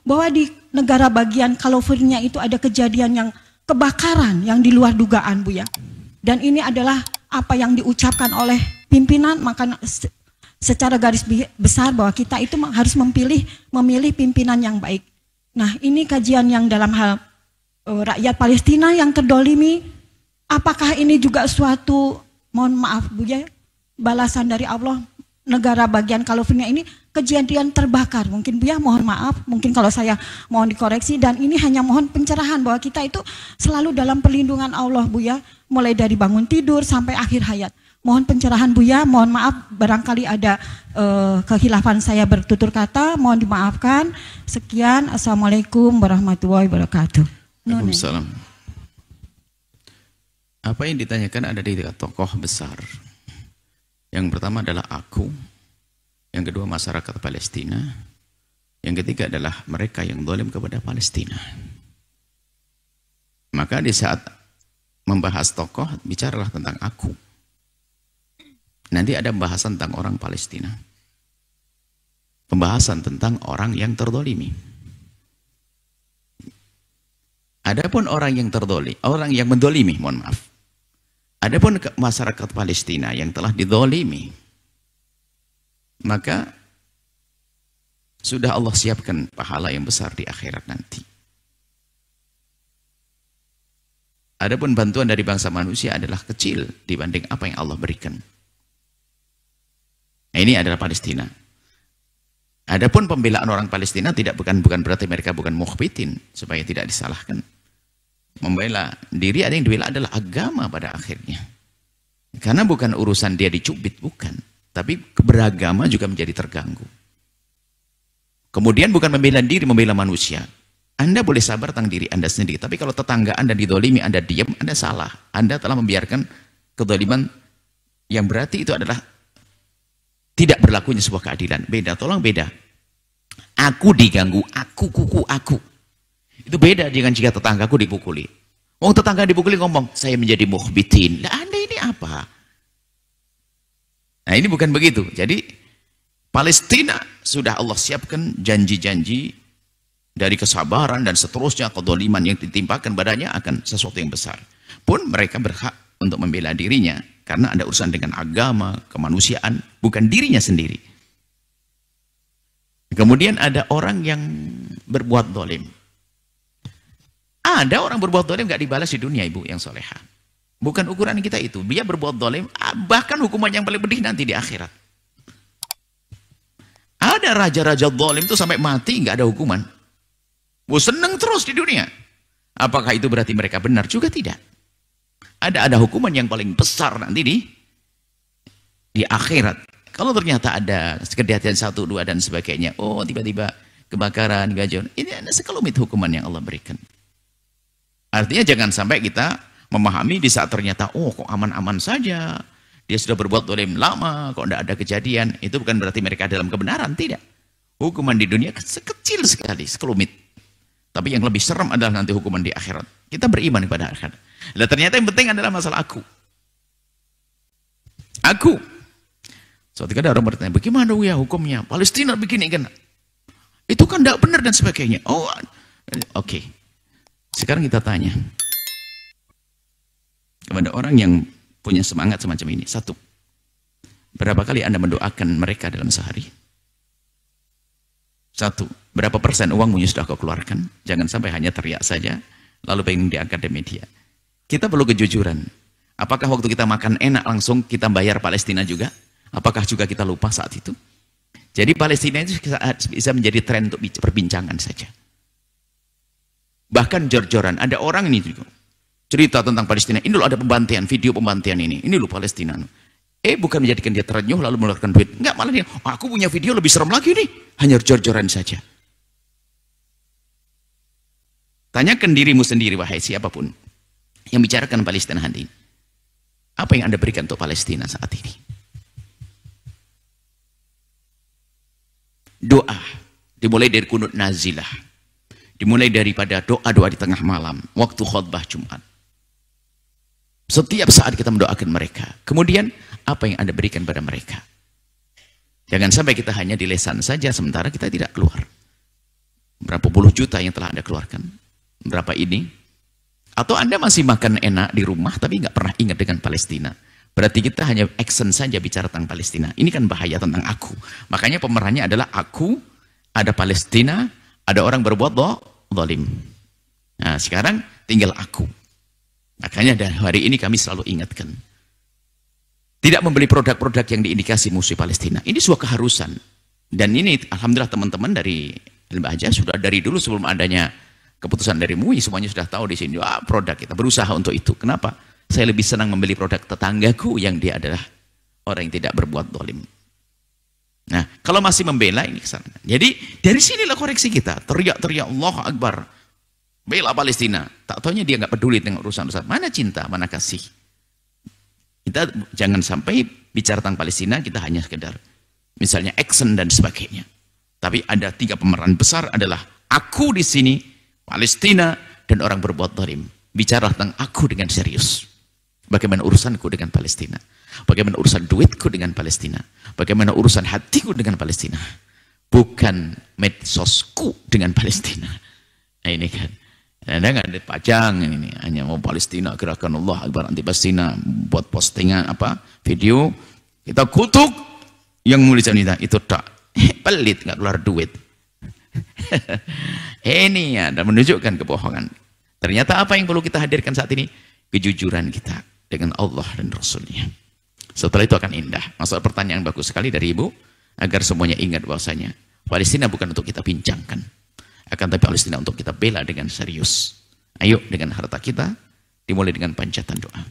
bahwa di negara bagian California itu ada kejadian yang kebakaran yang di luar dugaan, Bu ya. Dan ini adalah apa yang diucapkan oleh pimpinan, maka secara garis besar bahwa kita itu harus memilih pimpinan yang baik. Nah, ini kajian yang dalam hal rakyat Palestina yang terdolimi. Apakah ini juga suatu, mohon maaf Bu ya, balasan dari Allah, negara bagian California ini kejadian terbakar. Mungkin Bu ya, mohon maaf, mungkin kalau saya mohon dikoreksi, dan ini hanya mohon pencerahan bahwa kita itu selalu dalam perlindungan Allah Bu ya, mulai dari bangun tidur sampai akhir hayat. Mohon pencerahan Bu ya, mohon maaf barangkali ada kehilafan saya bertutur kata, mohon dimaafkan. Sekian, Assalamualaikum warahmatullahi wabarakatuh. Waalaikumsalam. Apa yang ditanyakan ada di tokoh besar. Yang pertama adalah aku, yang kedua masyarakat Palestina, yang ketiga adalah mereka yang zalim kepada Palestina. Maka di saat membahas tokoh, bicaralah tentang aku. Nanti ada pembahasan tentang orang Palestina. Pembahasan tentang orang yang terdolimi. Adapun orang yang terdolimi, orang yang mendolimi, mohon maaf. Adapun masyarakat Palestina yang telah didolimi, maka sudah Allah siapkan pahala yang besar di akhirat nanti. Adapun bantuan dari bangsa manusia adalah kecil dibanding apa yang Allah berikan. Nah, ini adalah Palestina. Adapun pembelaan orang Palestina bukan berarti mereka bukan mukhbitin, supaya tidak disalahkan. Membela diri, ada yang dibela adalah agama pada akhirnya. Karena bukan urusan dia dicubit, bukan. Tapi beragama juga menjadi terganggu. Kemudian bukan membela diri, membela manusia. Anda boleh sabar tentang diri Anda sendiri. Tapi kalau tetangga Anda didolimi, Anda diam, Anda salah. Anda telah membiarkan kedoliman yang berarti itu adalah tidak berlakunya sebuah keadilan. Beda, tolong beda. Aku diganggu, aku kuku, aku. Itu beda dengan jika tetanggaku dipukuli. Oh, tetangga dipukuli ngomong, saya menjadi mukhbitin. Nah, Anda ini apa? Nah, ini bukan begitu. Jadi, Palestina sudah Allah siapkan janji-janji dari kesabaran dan seterusnya, kedoliman yang ditimpakan badannya akan sesuatu yang besar. Pun mereka berhak untuk membela dirinya, karena ada urusan dengan agama, kemanusiaan, bukan dirinya sendiri. Kemudian ada orang yang berbuat dolim. Ada orang berbuat dolim gak dibalas di dunia, ibu yang soleha. Bukan ukuran kita itu. Dia berbuat dolim, bahkan hukuman yang paling pedih nanti di akhirat. Ada raja-raja dolim itu sampai mati gak ada hukuman. Seneng terus di dunia. Apakah itu berarti mereka benar? Juga tidak. Ada hukuman yang paling besar nanti di akhirat. Kalau ternyata ada kejadian 1, 2 dan sebagainya, oh tiba-tiba kebakaran, gajon, ini ada sekelumit hukuman yang Allah berikan. Artinya jangan sampai kita memahami di saat ternyata, oh kok aman-aman saja, dia sudah berbuat dolim lama, kok tidak ada kejadian, itu bukan berarti mereka dalam kebenaran, tidak. Hukuman di dunia sekecil sekali, sekelumit. Tapi yang lebih serem adalah nanti hukuman di akhirat. Kita beriman kepada akhirat. Nah, ternyata yang penting adalah masalah aku. Aku. Suatu kali ada orang bertanya, bagaimana ya hukumnya? Palestina begini kan? Itu kan tidak benar dan sebagainya. Oh, oke. Sekarang kita tanya kepada orang yang punya semangat semacam ini. 1. Berapa kali Anda mendoakan mereka dalam sehari? 1. Berapa persen uangmu sudah kau keluarkan? Jangan sampai hanya teriak saja, lalu pengen diangkat di media. Kita perlu kejujuran. Apakah waktu kita makan enak langsung kita bayar Palestina juga? Apakah juga kita lupa saat itu? Jadi Palestina itu bisa menjadi tren untuk perbincangan saja. Bahkan jor-joran. Ada orang ini juga cerita tentang Palestina. Ini loh ada pembantian, video pembantian ini. Ini loh Palestina. Bukan menjadikan dia terenyuh lalu mengeluarkan duit. Enggak, malah dia, aku punya video lebih serem lagi nih. Hanya jor-joran saja. Tanyakan dirimu sendiri, wahai siapapun yang bicarakan Palestina hari ini. Apa yang Anda berikan untuk Palestina saat ini? Doa. Dimulai dari kunut nazilah. Dimulai daripada doa-doa di tengah malam. Waktu khutbah Jumat. Setiap saat kita mendoakan mereka. Kemudian, apa yang Anda berikan pada mereka? Jangan sampai kita hanya di lesan saja, sementara kita tidak keluar. Berapa puluh juta yang telah Anda keluarkan? Berapa ini? Atau Anda masih makan enak di rumah tapi nggak pernah ingat dengan Palestina? Berarti kita hanya action saja bicara tentang Palestina. Ini kan bahaya tentang aku. Makanya pemerannya adalah aku, ada Palestina, ada orang berbuat zalim. Nah, sekarang tinggal aku. Makanya dari hari ini kami selalu ingatkan. Tidak membeli produk-produk yang diindikasi musuh Palestina. Ini sebuah keharusan. Dan ini alhamdulillah teman-teman dari Al-Bahjah sudah dari dulu sebelum adanya keputusan dari MUI semuanya sudah tahu di sini. Wah, produk kita berusaha untuk itu. Kenapa? Saya lebih senang membeli produk tetanggaku yang dia adalah orang yang tidak berbuat zalim. Nah, kalau masih membela ini kesana. Jadi dari sinilah koreksi kita. Teriak-teriak Allahu Akbar. Bela Palestina. Tak taunya dia nggak peduli dengan urusan-urusan. Mana cinta, mana kasih. Kita jangan sampai bicara tentang Palestina kita hanya sekedar misalnya action dan sebagainya. Tapi ada 3 pemeran besar adalah aku di sini, Palestina, dan orang berbuat zalim. Bicara tentang aku dengan serius. Bagaimana urusanku dengan Palestina. Bagaimana urusan duitku dengan Palestina. Bagaimana urusan hatiku dengan Palestina. Bukan medsosku dengan Palestina. Nah ini kan. Anda nggak ada pajang ini. Hanya mau Palestina, gerakan Allah Akbar anti Palestina. Buat postingan apa video. Kita kutuk yang nulis itu tak. Pelit, nggak keluar duit. Ini ya, dan menunjukkan kebohongan. Ternyata apa yang perlu kita hadirkan saat ini? Kejujuran kita dengan Allah dan Rasulnya. Setelah itu akan indah. Masalah pertanyaan bagus sekali dari Ibu, agar semuanya ingat bahwasanya Palestina bukan untuk kita bincangkan, akan tapi Palestina untuk kita bela dengan serius. Ayo dengan harta kita, dimulai dengan pancatan doa.